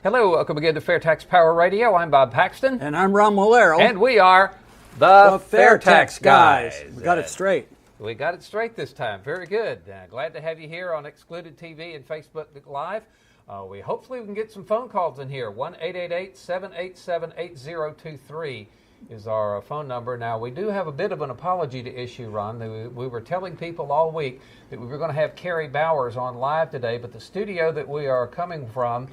Hello, welcome again to FAIRtax Power Radio. I'm Bob Paxton. And I'm Ron Molero. And we are the FAIRtax guys. We got it straight. We got it straight this time. Very good. Glad to have you here on Excluded TV and Facebook Live. Hopefully we can get some phone calls in here. 1-888-787-8023 is our phone number. Now, we do have a bit of an apology to issue, Ron. We were telling people all week that we were going to have Carrie Bowers on live today, but the studio that we are coming from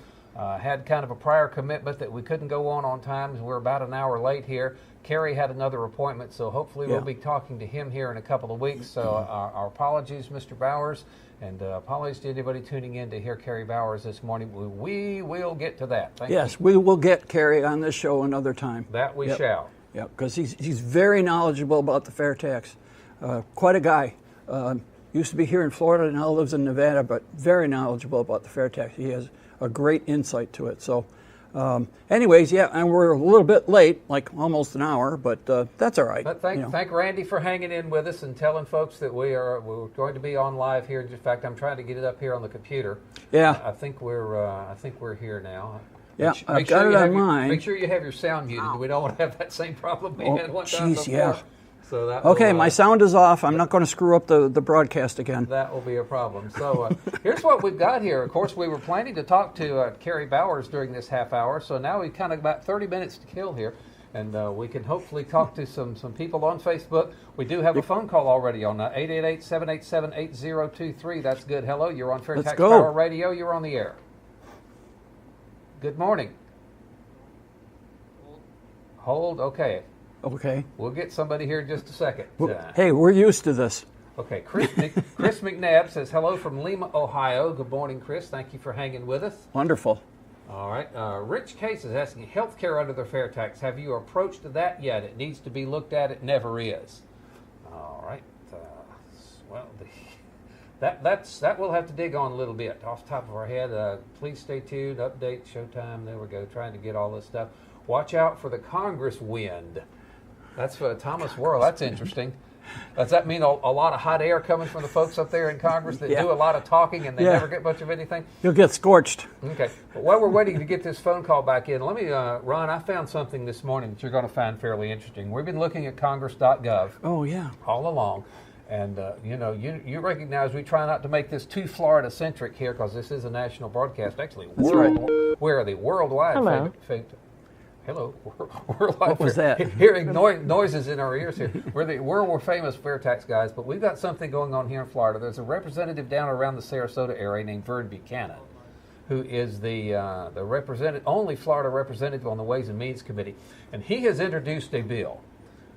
had kind of a prior commitment that we couldn't go on time. We're about an hour late here. Kerry had another appointment, so hopefully we'll be talking to him here in a couple of weeks. So our apologies, Mr. Bowers, and apologies to anybody tuning in to hear Kerry Bowers this morning. We will get to that. Thank you. We will get Kerry on this show another time. That we shall. Yeah, because he's very knowledgeable about the FAIRtax. Quite a guy. Used to be here in Florida and now lives in Nevada, but very knowledgeable about the FAIRtax. He has a great insight to it. So anyways, and we're a little bit late, like almost an hour, but that's all right. But thank Randy for hanging in with us and telling folks that we're going to be on live here. In fact, I'm trying to get it up here on the computer. Yeah. I think we're here now. Yeah, I've got it on mine. Make sure you have your sound muted. We don't want to have that same problem we had one time before. Yeah. So that okay, my sound is off. I'm not going to screw up the broadcast again. That will be a problem. So here's what we've got here. Of course, we were planning to talk to Kerry Bowers during this half hour, so now we've kind of about 30 minutes to kill here, and we can hopefully talk to some people on Facebook. We do have a phone call already on 888-787-8023. That's good. Hello, you're on FAIRtax Power Radio. You're on the air. Good morning. Hold, okay. Okay. We'll get somebody here in just a second. Hey, we're used to this. Okay, Chris McNabb says, hello from Lima, Ohio. Good morning, Chris. Thank you for hanging with us. Wonderful. All right. Rich Case is asking, health care under the FAIRtax. Have you approached that yet? It needs to be looked at. It never is. All right. That we'll have to dig on a little bit. Off the top of our head, please stay tuned. Update, showtime. There we go. Trying to get all this stuff. Watch out for the Congress wind. That's for Thomas Worrell. That's interesting. Does that mean a lot of hot air coming from the folks up there in Congress that do a lot of talking and they never get much of anything? You'll get scorched. Okay. Well, while we're waiting to get this phone call back in, let me, Ron, I found something this morning that you're going to find fairly interesting. We've been looking at Congress.gov. Oh, yeah. All along. And, you recognize we try not to make this too Florida-centric here because this is a national broadcast. Actually, where are they? Worldwide. Hello. Hello. What was that? Hearing noises in our ears here. We're famous FAIRtax guys, but we've got something going on here in Florida. There's a representative down around the Sarasota area named Vern Buchanan, who is the only Florida representative on the Ways and Means Committee, and he has introduced a bill,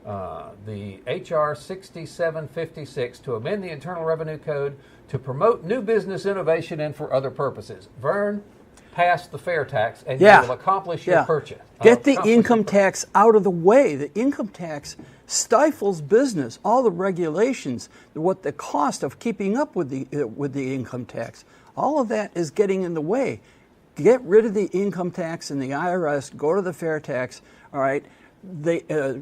the H.R. 6756, to amend the Internal Revenue Code to promote new business innovation and for other purposes. Vern, pass the FAIRtax, and you will accomplish your purchase. Get the income tax out of the way. The income tax stifles business. All the regulations, what the cost of keeping up with the income tax, all of that is getting in the way. Get rid of the income tax and the IRS. Go to the FAIRtax. All right.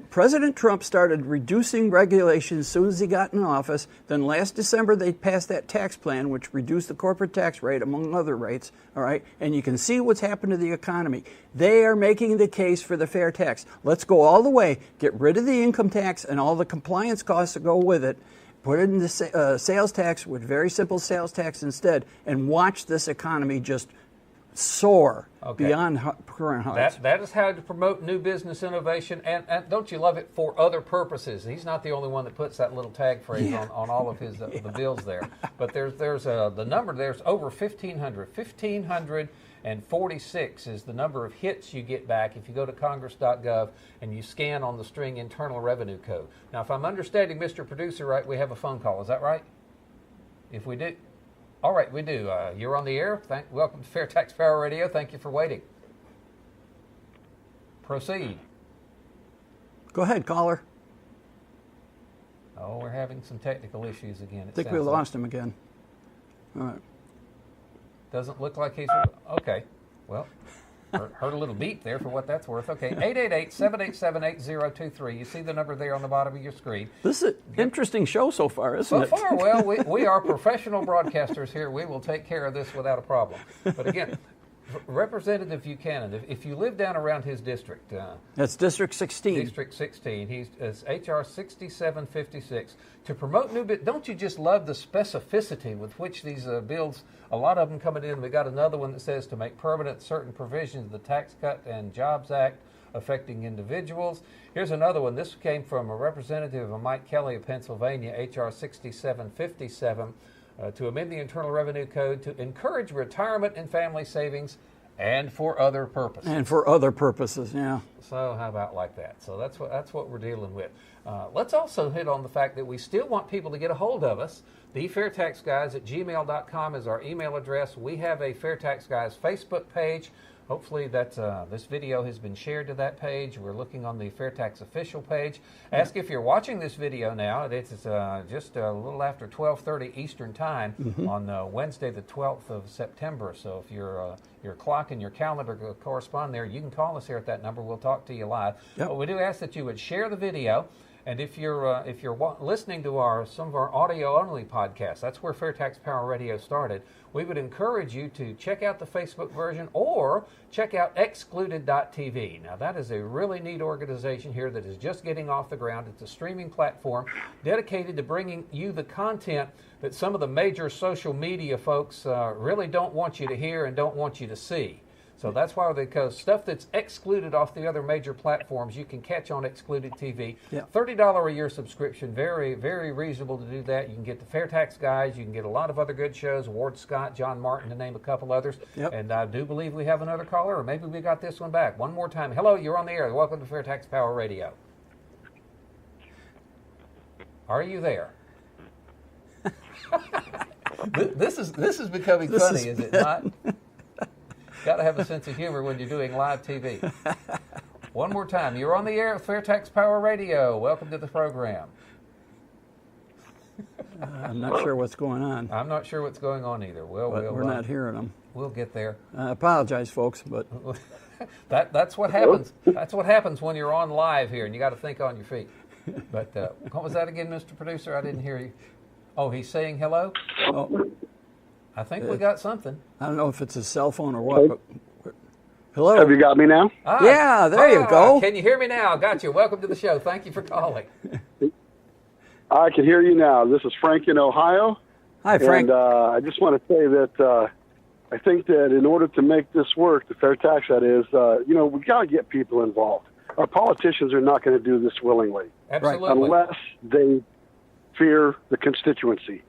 President Trump started reducing regulations as soon as he got in office. Then last December they passed that tax plan, which reduced the corporate tax rate, among other rates. All right, and you can see what's happened to the economy. They are making the case for the FAIRtax. Let's go all the way. Get rid of the income tax and all the compliance costs that go with it. Put it in the sales tax with very simple sales tax instead, and watch this economy just soar beyond current heights. That is how to promote new business innovation, and don't you love it, for other purposes. He's not the only one that puts that little tag phrase on all of his the bills there. But there's the number there's over 1,500. 1,546 is the number of hits you get back if you go to Congress.gov and you scan on the string Internal Revenue Code. Now, if I'm understanding Mr. Producer right, we have a phone call. Is that right? If we do. All right, we do. You're on the air. Welcome to FAIRtax Power Radio. Thank you for waiting. Proceed. Go ahead, caller. Oh, we're having some technical issues again. I think we lost him again. All right. Doesn't look like he's... Okay. Well, heard a little beep there for what that's worth. Okay, 888-787-8023. You see the number there on the bottom of your screen. This is an interesting show so far, isn't it? So far, well, we are professional broadcasters here. We will take care of this without a problem. But again, Representative Buchanan, if you live down around his district, That's District 16. District 16, it's HR 6756 to promote new bills. Don't you just love the specificity with which these bills? A lot of them coming in. We got another one that says to make permanent certain provisions of the Tax Cut and Jobs Act affecting individuals. Here's another one. This came from a representative of Mike Kelly of Pennsylvania, HR 6757. To amend the Internal Revenue Code to encourage retirement and family savings and for other purposes. And for other purposes, yeah. So how about like that? So that's what we're dealing with. Let's also hit on the fact that we still want people to get a hold of us. The FairtaxGuys@gmail.com is our email address. We have a Fairtax Guys Facebook page. Hopefully this video has been shared to that page. We're looking on the FairTax official page. Ask if you're watching this video now. It's just a little after 12:30 Eastern Time on Wednesday, the 12th of September. So if your clock and your calendar correspond there, you can call us here at that number. We'll talk to you live. Yep. But we do ask that you would share the video. And if you're listening to some of our audio-only podcasts, that's where FairTax Power Radio started, we would encourage you to check out the Facebook version or check out excluded.tv. Now, that is a really neat organization here that is just getting off the ground. It's a streaming platform dedicated to bringing you the content that some of the major social media folks really don't want you to hear and don't want you to see. So that's why because stuff that's excluded off the other major platforms, you can catch on Excluded TV. Yeah. $30 a year subscription, very, very reasonable to do that. You can get the FairTax Guys. You can get a lot of other good shows, Ward Scott, John Martin, to name a couple others. Yep. And I do believe we have another caller, or maybe we got this one back. One more time. Hello, you're on the air. Welcome to FairTax Power Radio. Are you there? This is becoming funny, is it not? Got to have a sense of humor when you're doing live TV. One more time. You're on the air with FairTax Power Radio. Welcome to the program. I'm not sure what's going on. I'm not sure what's going on either. We're not hearing them. We'll get there. I apologize, folks, but that's what happens. That's what happens when you're on live here, and you got to think on your feet. But what was that again, Mr. Producer? I didn't hear you. Oh, he's saying hello? oh, I think we got something. I don't know if it's a cell phone or what. But hello. Have you got me now? Yeah, there you go. Can you hear me now? Got you. Welcome to the show. Thank you for calling. I can hear you now. This is Frank in Ohio. Hi, Frank. And I just want to say that I think that in order to make this work, the fair tax, that is, we got to get people involved. Our politicians are not going to do this willingly. Absolutely. Unless they fear the constituency.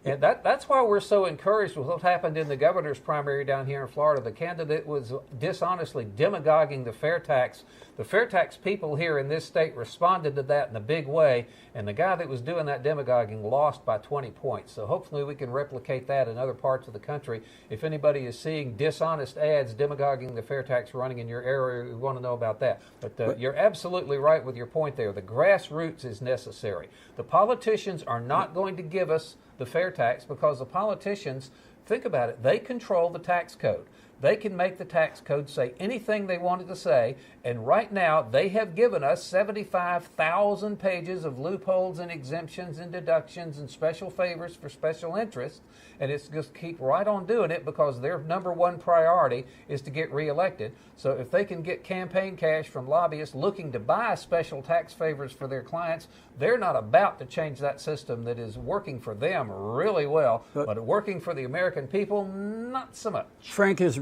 And that's why we're so encouraged with what happened in the governor's primary down here in Florida. The candidate was dishonestly demagoguing the fair tax. The fair tax people here in this state responded to that in a big way, and the guy that was doing that demagoguing lost by 20 points. So hopefully we can replicate that in other parts of the country. If anybody is seeing dishonest ads demagoguing the fair tax running in your area, we want to know about that. But you're absolutely right with your point there. The grassroots is necessary. The politicians are not going to give us the fair tax because the politicians, think about it, they control the tax code. They can make the tax code say anything they wanted to say, and right now they have given us 75,000 pages of loopholes and exemptions and deductions and special favors for special interests, and it's just keep right on doing it because their number one priority is to get reelected. So if they can get campaign cash from lobbyists looking to buy special tax favors for their clients, they're not about to change that system that is working for them really well, but working for the American people, not so much. Frank is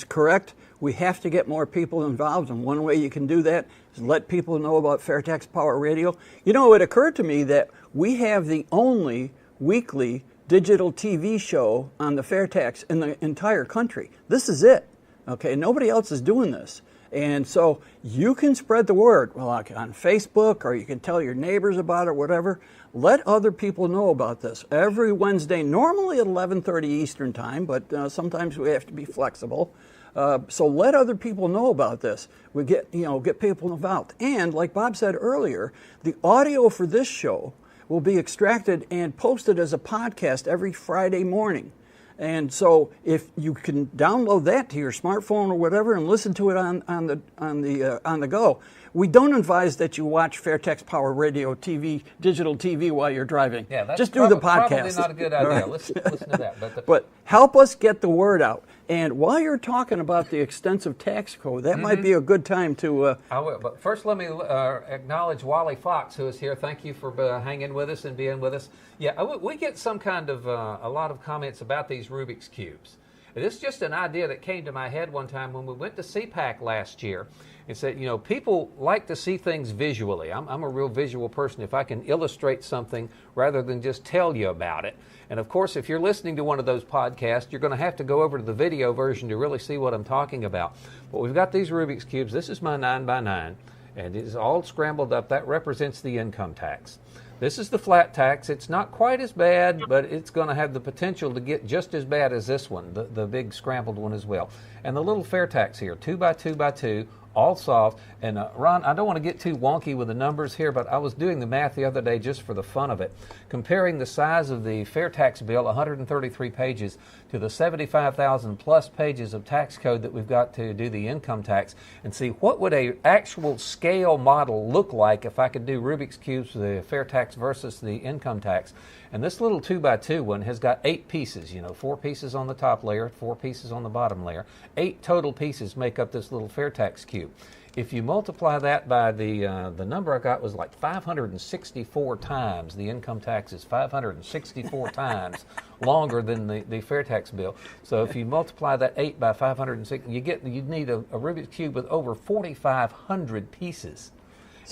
correct. We have to get more people involved, and one way you can do that is let people know about FairTax Power Radio. You know, it occurred to me that we have the only weekly digital TV show on the FairTax in the entire country. This is it. Okay, nobody else is doing this. And so you can spread the word, well, like on Facebook, or you can tell your neighbors about it, whatever. Let other people know about this. Every Wednesday, normally at 11:30 Eastern Time, but sometimes we have to be flexible. So let other people know about this. We get people involved. And like Bob said earlier, the audio for this show will be extracted and posted as a podcast every Friday morning. And so if you can download that to your smartphone or whatever and listen to it on the go, we don't advise that you watch FairTax Power Radio TV, digital TV while you're driving. Yeah, that's just do the podcast. Probably not a good idea. Right. Listen to that. But help us get the word out. And while you're talking about the extensive tax code, that might be a good time to... I will, but first let me acknowledge Wally Fox, who is here. Thank you for hanging with us and being with us. Yeah, we get some kind of, a lot of comments about these Rubik's Cubes. This is just an idea that came to my head one time when we went to CPAC last year. It said, you know, people like to see things visually. I'm a real visual person. If I can illustrate something rather than just tell you about it. And of course, if you're listening to one of those podcasts, you're going to have to go over to the video version to really see what I'm talking about. But we've got these Rubik's Cubes. This is my 9x9, and it is all scrambled up. That represents the income tax. This is the flat tax. It's not quite as bad, but it's going to have the potential to get just as bad as this one, the big scrambled one as well. And the little FAIRtax here, 2x2x2, all solved. And Ron, I don't want to get too wonky with the numbers here, but I was doing the math the other day just for the fun of it, comparing the size of the FAIRtax bill, 133 pages, to the 75,000 plus pages of tax code that we've got to do the income tax, and see what would a actual scale model look like if I could do Rubik's Cubes, the FAIRtax versus the income tax. And this little 2x2 one has got 8 pieces, 4 pieces on the top layer, 4 pieces on the bottom layer. 8 total pieces make up this little FAIRtax cube. If you multiply that by the number I got was like 564 times. The income tax is 564 times longer than the FAIRtax bill. So if you multiply that 8 by 560, you'd need a Rubik's Cube with over 4,500 pieces.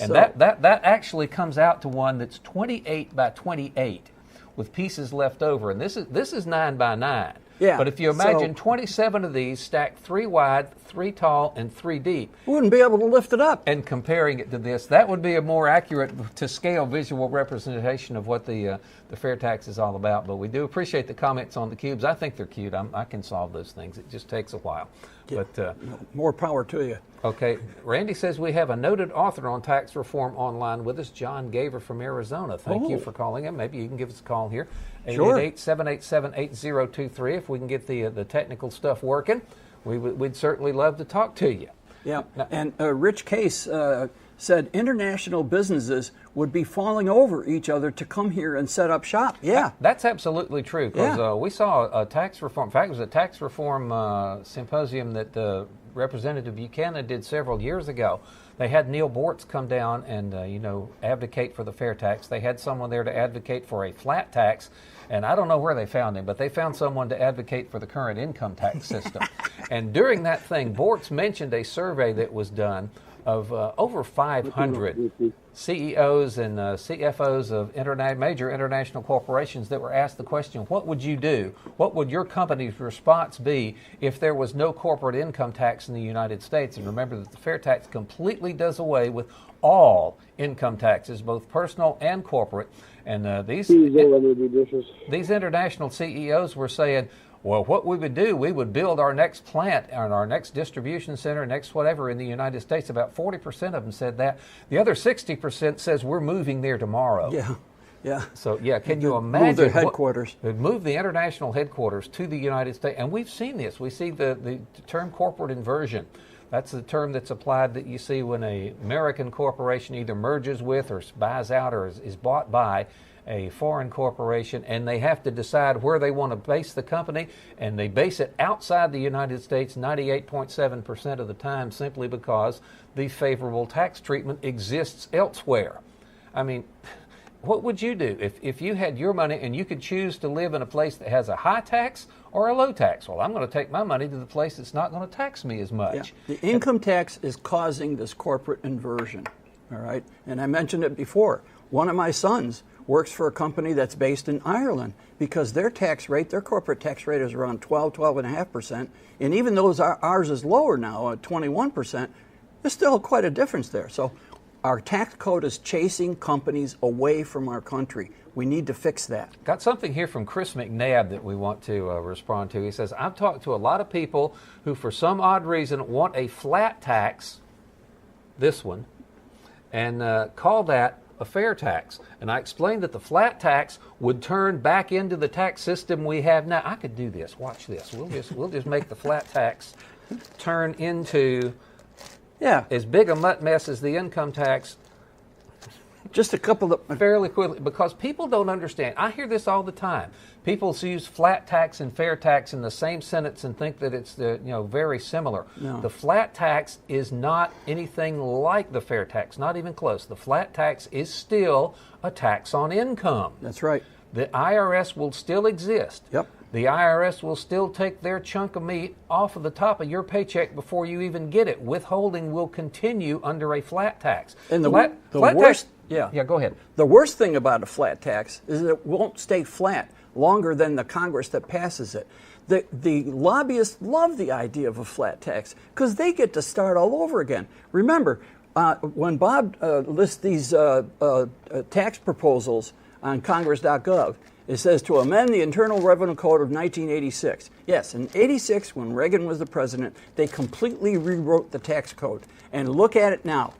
And so, that actually comes out to one that's 28 by 28 with pieces left over. And this is 9 by 9. Yeah. But if you imagine 27 of these stacked 3 wide, 3 tall, and 3 deep. We wouldn't be able to lift it up. And comparing it to this, that would be a more accurate to scale visual representation of what the FAIRtax is all about. But we do appreciate the comments on the cubes. I think they're cute. I can solve those things. It just takes a while. Yeah. But more power to you. Okay. Randy says we have a noted author on tax reform online with us, John Gaver from Arizona. Thank you for calling him. Maybe you can give us a call here. 888-787-8023. If we can get the technical stuff working, we'd certainly love to talk to you. Yeah. Now, and Rich Case said international businesses would be falling over each other to come here and set up shop. Yeah. That's absolutely true, because we saw a tax reform. In fact, it was a tax reform symposium that Representative Buchanan did several years ago. They had Neil Bortz come down and, advocate for the FAIRtax. They had someone there to advocate for a flat tax. And I don't know where they found him, but they found someone to advocate for the current income tax system. And during that thing, Bortz mentioned a survey that was done of over 500 CEOs and CFOs of major international corporations that were asked the question, what would you do? What would your company's response be if there was no corporate income tax in the United States? And remember that the FAIRtax completely does away with all income taxes, both personal and corporate. And these international CEOs were saying, well, what we would do, we would build our next plant and our next distribution center, next whatever in the United States. About 40% of them said that. The other 60% says we're moving there tomorrow. Yeah, yeah. So, can you imagine? Move their headquarters. Move the international headquarters to the United States. And we've seen this. We see the term corporate inversion. That's the term that's applied that you see when an American corporation either merges with or buys out or is bought by a foreign corporation, and they have to decide where they want to base the company, and they base it outside the United States 98.7% of the time simply because the favorable tax treatment exists elsewhere. I mean, what would you do if you had your money and you could choose to live in a place that has a high tax or a low tax? Well, I'm going to take my money to the place that's not going to tax me as much. Yeah. The income tax is causing this corporate inversion, all right? And I mentioned it before. One of my sons works for a company that's based in Ireland because their corporate tax rate is around 12.5%. And even though ours is lower now at 21%, there's still quite a difference there. So our tax code is chasing companies away from our country. We need to fix that. Got something here from Chris McNabb that we want to respond to. He says, I've talked to a lot of people who for some odd reason want a flat tax, this one, and call that a FAIRtax. And I explained that the flat tax would turn back into the tax system we have now. I could do this. Watch this. We'll just make the flat tax turn into as big a mutt mess as the income tax. Just a couple of fairly quickly, because people don't understand. I hear this all the time. People use flat tax and fair tax in the same sentence and think that it's very similar. No. The flat tax is not anything like the fair tax, not even close. The flat tax is still a tax on income. That's right. The IRS will still exist. Yep. The IRS will still take their chunk of meat off of the top of your paycheck before you even get it. Withholding will continue under a flat tax. And the flat worst, tax, yeah, go ahead. The worst thing about a flat tax is that it won't stay flat longer than the Congress that passes it. The lobbyists love the idea of a flat tax because they get to start all over again. Remember, when Bob lists these tax proposals on Congress.gov, it says to amend the Internal Revenue Code of 1986. Yes, in 86, when Reagan was the president, they completely rewrote the tax code. And look at it now.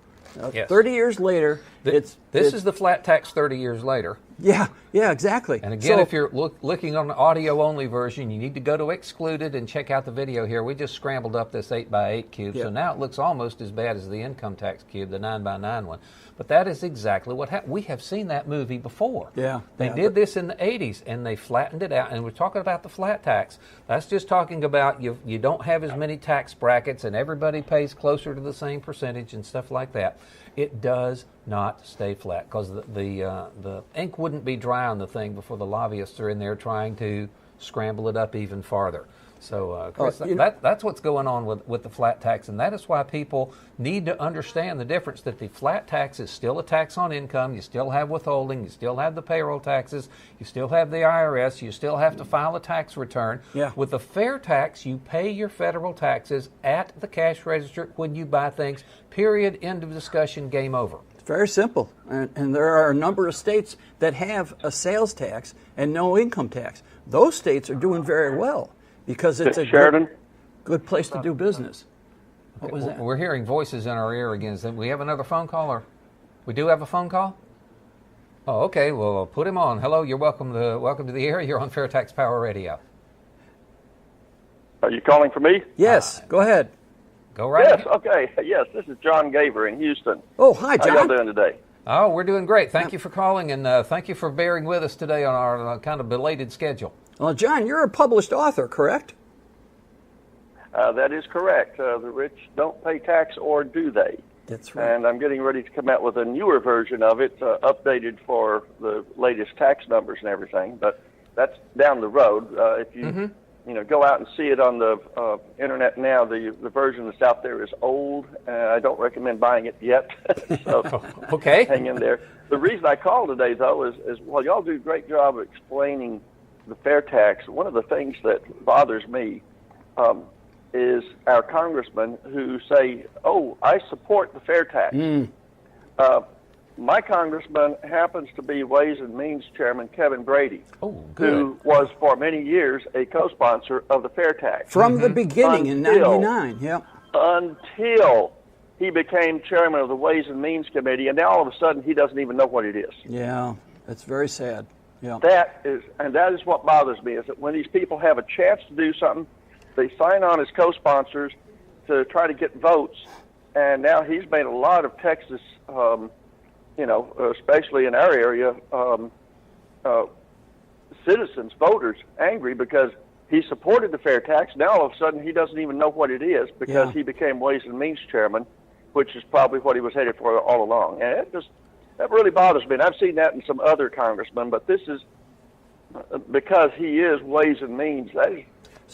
Yes. 30 years later, This is the flat tax 30 years later. Yeah, exactly. And again, if you're looking on the audio-only version, you need to go to Excluded and check out the video here. We just scrambled up this 8x8 cube, so now it looks almost as bad as the income tax cube, the 9x9 one. But that is exactly what happened. We have seen that movie before. Yeah. They did this in the 80s, and they flattened it out. And we're talking about the flat tax. That's just talking about you don't have as many tax brackets, and everybody pays closer to the same percentage and stuff like that. It does not stay flat because the ink wouldn't be dry on the thing before the lobbyists are in there trying to scramble it up even farther. So, Chris, that's what's going on with the flat tax, and that is why people need to understand the difference, that the flat tax is still a tax on income. You still have withholding. You still have the payroll taxes. You still have the IRS. You still have to file a tax return. Yeah. With the fair tax, you pay your federal taxes at the cash register when you buy things, period, end of discussion, game over. It's very simple. And there are a number of states that have a sales tax and no income tax. Those states are doing very well, because it's a good place to do business. What was that? We're hearing voices in our ear again. We have another phone call, or we do have a phone call? Oh, okay. Well, I'll put him on. Hello, you're welcome to the air. You're on FAIRtax Power Radio. Are you calling for me? Yes, go ahead. Go right Yes, ahead. okay. Yes, this is John Gaver in Houston. Oh, hi, John. How y'all doing today? Oh, we're doing great. Thank you for calling, and thank you for bearing with us today on our kind of belated schedule. Well, John, you're a published author, correct? That is correct. The rich don't pay tax, or do they? That's right. And I'm getting ready to come out with a newer version of it, updated for the latest tax numbers and everything. But that's down the road. If you go out and see it on the internet now, the version that's out there is old. I don't recommend buying it yet. So Okay. hang in there. The reason I called today, though, is well, y'all do a great job of explaining the fair tax. One of the things that bothers me is our congressmen who say, "Oh, I support the fair tax." My congressman happens to be Ways and Means Chairman Kevin Brady, who was for many years a co-sponsor of the fair tax. From the beginning in 99, yeah. Until he became chairman of the Ways and Means Committee, and now all of a sudden he doesn't even know what it is. Yeah, that's very sad. Yeah. That is what bothers me, is that when these people have a chance to do something, they sign on as co-sponsors to try to get votes, and now he's made a lot of Texas, especially in our area, citizens, voters, angry because he supported the fair tax. Now all of a sudden he doesn't even know what it is because he became Ways and Means Chairman, which is probably what he was headed for all along. And that really bothers me. And I've seen that in some other congressmen, but this is because he is Ways and Means. That is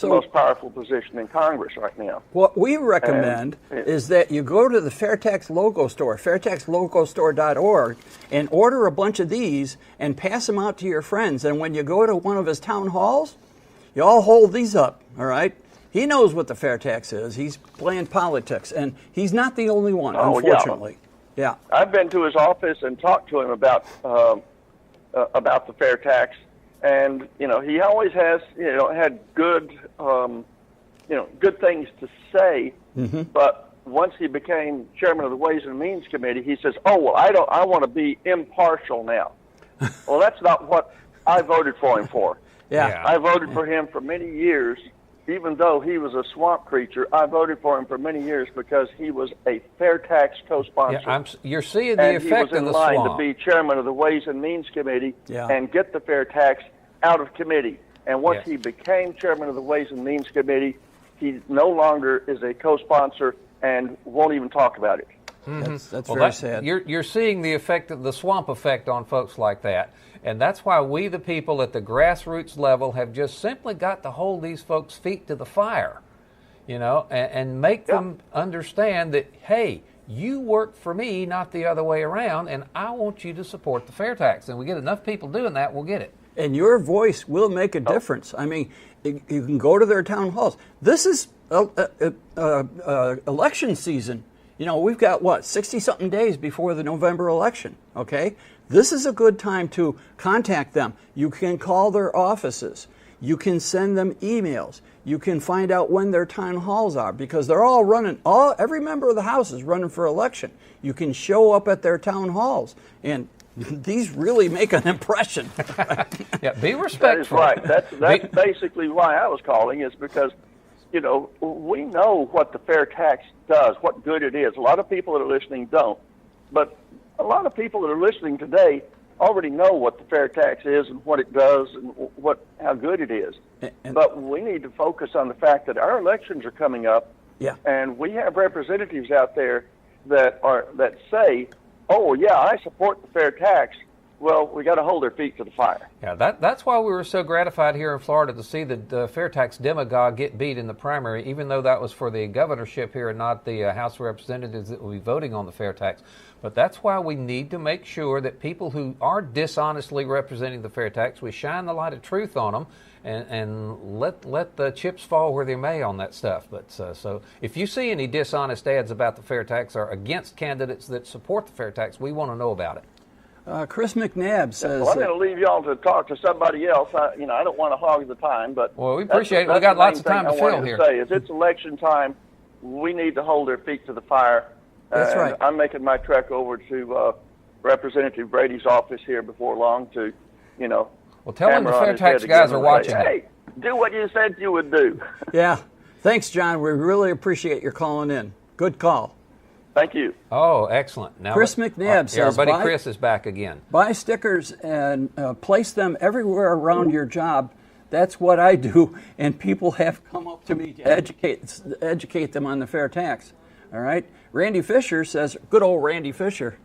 the most powerful position in Congress right now. What we recommend is that you go to the FAIRtax logo store, fairtaxlogostore.org, and order a bunch of these and pass them out to your friends. And when you go to one of his town halls, you all hold these up, all right? He knows what the fair tax is. He's playing politics, and he's not the only one, unfortunately. Yeah. I've been to his office and talked to him about the fair tax. And he always has had good good things to say. But once he became chairman of the Ways and Means Committee, he says, "Oh well, I want to be impartial now." Well, that's not what I voted for him for. Yeah. I voted for him for many years even though he was a swamp creature, I voted for him for many years because he was a FAIRtax co-sponsor. Yeah, you're seeing the effect of the swamp. And he was in line to be chairman of the Ways and Means Committee and get the FAIRtax out of committee. And once he became chairman of the Ways and Means Committee, he no longer is a co-sponsor and won't even talk about it. That's very sad. You're seeing the effect of the swamp effect on folks like that. And that's why we, the people at the grassroots level, have just simply got to hold these folks' feet to the fire, and make them understand that, hey, you work for me, not the other way around, and I want you to support the FAIRtax. And we get enough people doing that, we'll get it. And your voice will make a difference. I mean, you can go to their town halls. This is election season. We've got, 60-something days before the November election, okay? This is a good time to contact them. You can call their offices. You can send them emails. You can find out when their town halls are, because they're all running, every member of the House is running for election. You can show up at their town halls, and these really make an impression. Yeah, be respectful. That is right. That's basically why I was calling, is because we know what the FAIRtax does, what good it is. A lot of people that are listening don't. But a lot of people that are listening today already know what the FAIRtax is and what it does and how good it is. But we need to focus on the fact that our elections are coming up, and we have representatives out there that say, oh, yeah, I support the FAIRtax. Well, we got to hold their feet to the fire. Yeah, that's why we were so gratified here in Florida to see the FAIRtax demagogue get beat in the primary, even though that was for the governorship here and not the House of Representatives that will be voting on the FAIRtax. But that's why we need to make sure that people who are dishonestly representing the FAIRtax, we shine the light of truth on them and let the chips fall where they may on that stuff. But so if you see any dishonest ads about the FAIRtax or against candidates that support the FAIRtax, we want to know about it. Chris McNabb says... Well, I'm going to leave y'all to talk to somebody else. I don't want to hog the time, but... Well, we appreciate it. We got lots of time to fill here. Say is it's election time. We need to hold their feet to the fire. That's right. I'm making my trek over to Representative Brady's office here before long to, Well, tell him the FAIRtax guys are watching. Hey, do what you said you would do. Yeah. Thanks, John. We really appreciate your calling in. Good call. Thank you. Oh, excellent. Now, Chris McNabb says, our buddy Chris is back again. Buy stickers and place them everywhere around your job. That's what I do, and people have come up to me to educate them on the FAIRtax. All right. Randy Fisher says, good old Randy Fisher.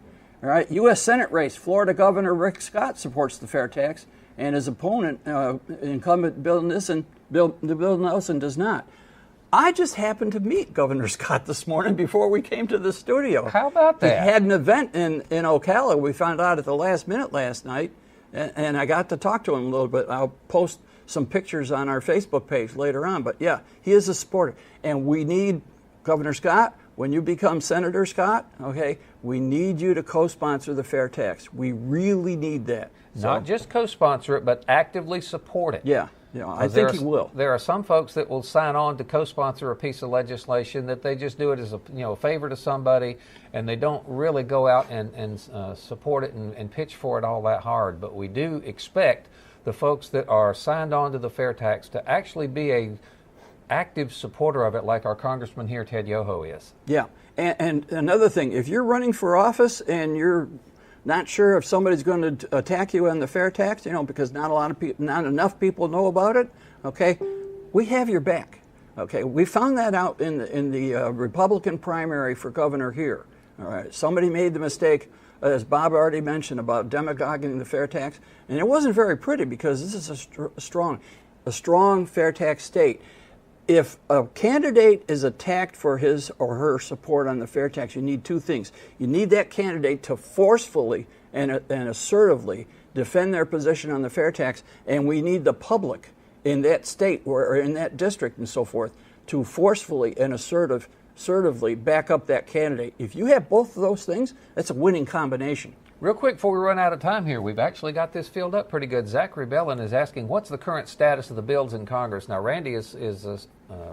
All right. U.S. Senate race, Florida Governor Rick Scott supports the FAIRtax, and his opponent, incumbent Bill Nelson, does not. I just happened to meet Governor Scott this morning before we came to the studio. How about that? He had an event in Ocala. We found out at the last minute last night, and I got to talk to him a little bit. I'll post some pictures on our Facebook page later on. But, yeah, he is a supporter. And we need, Governor Scott, when you become Senator Scott, okay, we need you to co-sponsor the FAIRtax. We really need that. Not just co-sponsor it, but actively support it. Yeah. I think he will. There are some folks that will sign on to co-sponsor a piece of legislation that they just do it as a favor to somebody, and they don't really go out and support it and pitch for it all that hard. But we do expect the folks that are signed on to the FAIRtax to actually be a active supporter of it, like our congressman here, Ted Yoho, is. Yeah, and another thing, if you're running for office and you're not sure if somebody's going to attack you on the FAIRtax, because not enough people know about it. Okay, we have your back. Okay, we found that out in the Republican primary for governor here. All right, somebody made the mistake, as Bob already mentioned, about demagoguing the FAIRtax, and it wasn't very pretty because this is a strong FAIRtax state. If a candidate is attacked for his or her support on the FAIRtax, you need two things. You need that candidate to forcefully and assertively defend their position on the FAIRtax, and we need the public in that state or in that district and so forth to forcefully and assertively back up that candidate. If you have both of those things, that's a winning combination. Real quick before we run out of time here, we've actually got this filled up pretty good. Zachary Bellin is asking, what's the current status of the bills in Congress? Now, Randy is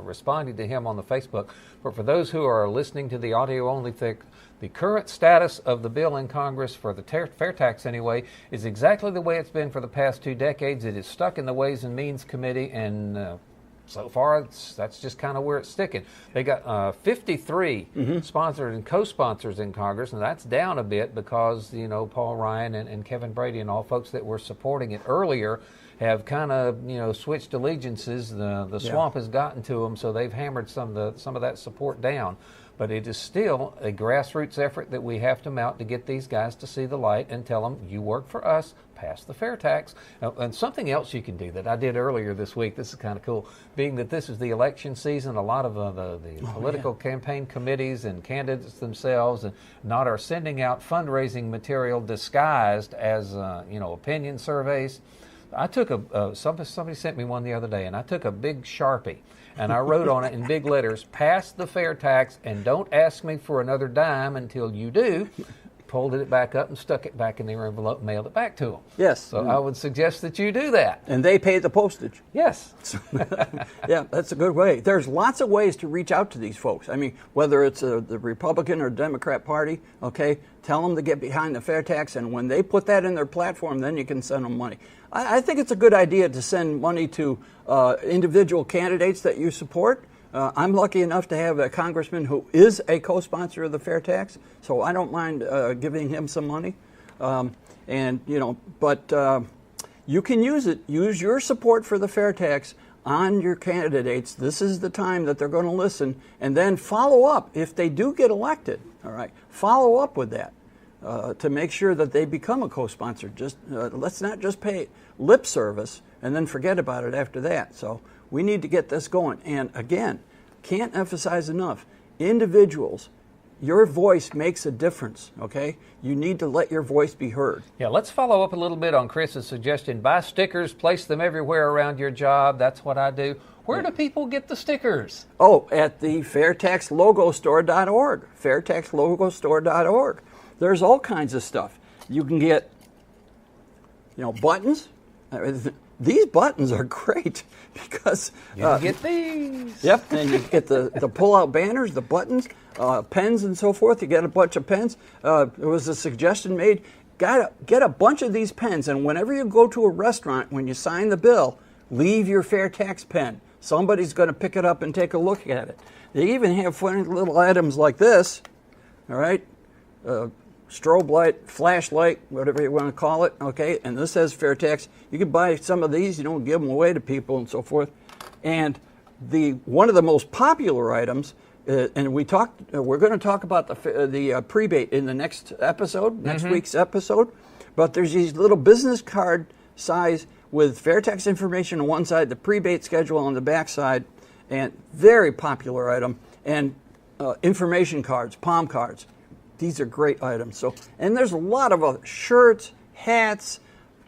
responding to him on the Facebook, but for those who are listening to the audio only, the current status of the bill in Congress for the FAIRtax anyway is exactly the way it's been for the past 2 decades. It is stuck in the Ways and Means Committee, and so far, that's just kind of where it's sticking. They got 53 sponsors and co-sponsors in Congress, and that's down a bit because, Paul Ryan and Kevin Brady and all folks that were supporting it earlier have kind of, switched allegiances. The swamp has gotten to them, so they've hammered some of that support down. But it is still a grassroots effort that we have to mount to get these guys to see the light and tell them, you work for us, pass the fair tax. And something else you can do that I did earlier this week, this is kind of cool, being that this is the election season, a lot of the political campaign committees and candidates themselves and not are sending out fundraising material disguised as, opinion surveys. I took somebody sent me one the other day, and I took a big Sharpie, and I wrote on it in big letters, pass the fair tax and don't ask me for another dime until you do. Pulled it back up and stuck it back in their envelope and mailed it back to them. Yes. So I would suggest that you do that. And they pay the postage. Yes. Yeah, that's a good way. There's lots of ways to reach out to these folks. I mean, whether it's the Republican or Democrat Party, okay, tell them to get behind the fair tax, and when they put that in their platform, then you can send them money. I think it's a good idea to send money to individual candidates that you support. I'm lucky enough to have a congressman who is a co-sponsor of the fair tax, so I don't mind giving him some money. But you can use it. Use your support for the fair tax on your candidates. This is the time that they're going to listen, and then follow up if they do get elected. All right, follow up with that to make sure that they become a co-sponsor. Just let's not just pay lip service and then forget about it after that. So we need to get this going. And again, can't emphasize enough, individuals, your voice makes a difference, okay? You need to let your voice be heard. Yeah, let's follow up a little bit on Chris's suggestion. Buy stickers, place them everywhere around your job. That's what I do. Where do people get the stickers? Oh, at the FairtaxLogoStore.org, FairtaxLogoStore.org. There's all kinds of stuff. You can get, buttons. These buttons are great because you get these. Yep, and you get the pull-out banners, the buttons, pens, and so forth. You get a bunch of pens. There was a suggestion made: get a bunch of these pens, and whenever you go to a restaurant, when you sign the bill, leave your fair tax pen. Somebody's going to pick it up and take a look at it. They even have funny little items like this. All right. Strobe light, flashlight, whatever you want to call it, okay? And this says fair tax. You can buy some of these, give them away to people and so forth. And one of the most popular items, and we're going to talk about the prebate in the next episode, next week's episode. But there's these little business card size with fair tax information on one side, the prebate schedule on the back side, and very popular item. And information cards, palm cards. These are great items. So, and there's a lot of other shirts, hats,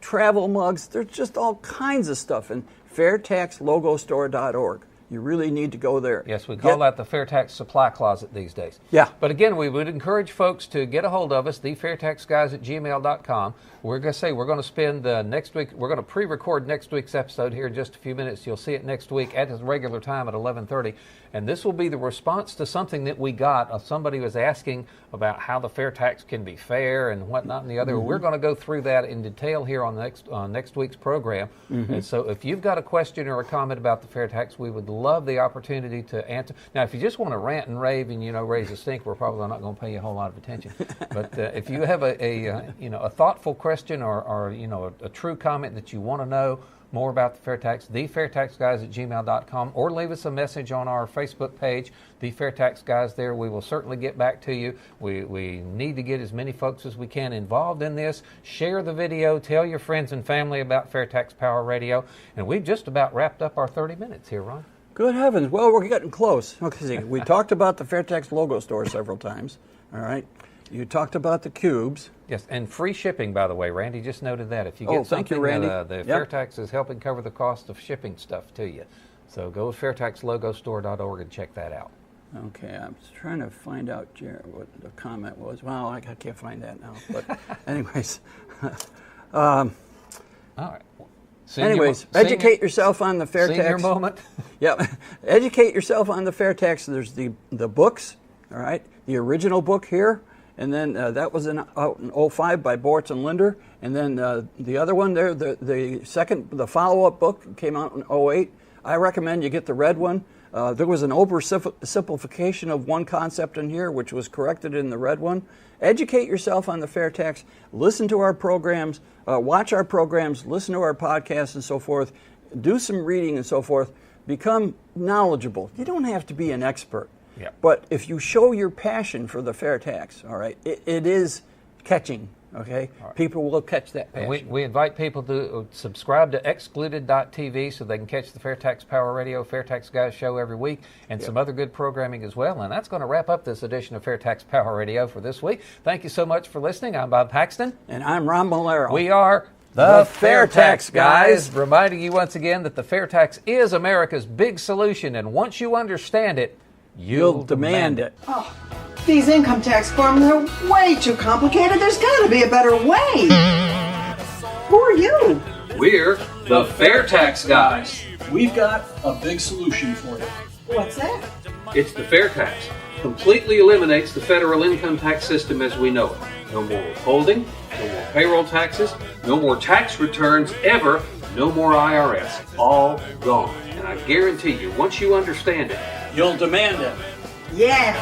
travel mugs. There's just all kinds of stuff in FairtaxLogoStore.org. You really need to go there. Yes, we call that the Fair Tax Supply Closet these days. Yeah. But again, we would encourage folks to get a hold of us, thefairtaxguys@gmail.com. We're going to say we're going to spend next week, we're going to pre-record next week's episode here in just a few minutes. You'll see it next week at its regular time at 11:30. And this will be the response to something that we got. Somebody was asking about how the fair tax can be fair and whatnot and the other. We're going to go through that in detail here on next week's program. And so if you've got a question or a comment about the fair tax, we would love the opportunity to answer. Now, if you just want to rant and rave and, raise a stink, we're probably not going to pay you a whole lot of attention. But if you have a thoughtful question or a true comment that you want to know more about the fair tax, thefairtaxguys@gmail.com, or leave us a message on our Facebook page, The Fair Tax Guys. There, we will certainly get back to you. We need to get as many folks as we can involved in this. Share the video, tell your friends and family about Fair Tax Power Radio, and we've just about wrapped up our 30 minutes here, Ron. Good heavens! Well, we're getting close. Okay, we talked about the Fair Tax Logo Store several times. All right. You talked about the cubes. Yes, and free shipping, by the way. Randy just noted that. If you get thank you, something, Randy. The Fair Tax is helping cover the cost of shipping stuff to you. So go to FairtaxLogoStore.org and check that out. Okay, I'm trying to find out, Jared, what the comment was. Well, I can't find that now. But anyways. All right. Educate yourself on the fair tax. Senior moment. Yeah, educate yourself on the fair tax. There's the books, all right, the original book here. And then that was out in 05 by Bortz and Linder. And then the other one there, the follow-up book came out in 08. I recommend you get the red one. There was an oversimplification of one concept in here, which was corrected in the red one. Educate yourself on the FAIRtax. Listen to our programs, watch our programs, listen to our podcasts and so forth. Do some reading and so forth. Become knowledgeable. You don't have to be an expert. Yep. But if you show your passion for the FAIRtax, all right, it is catching. Okay, right. People will catch that passion. And we invite people to subscribe to excluded.tv so they can catch the FAIRtax Power Radio, FAIRtax Guys show every week, and some other good programming as well. And that's going to wrap up this edition of FAIRtax Power Radio for this week. Thank you so much for listening. I'm Bob Paxton. And I'm Ron Bolero. We are the FAIRtax Guys, reminding you once again that the FAIRtax is America's big solution, and once you understand it, you'll demand it. Oh. These income tax forms are way too complicated. There's got to be a better way. Who are you? We're the FAIRtax Guys. We've got a big solution for you. What's that? It's the FAIRtax. Completely eliminates the federal income tax system as we know it. No more withholding, no more payroll taxes, no more tax returns ever, no more IRS. All gone. And I guarantee you, once you understand it, you'll demand it. Yeah.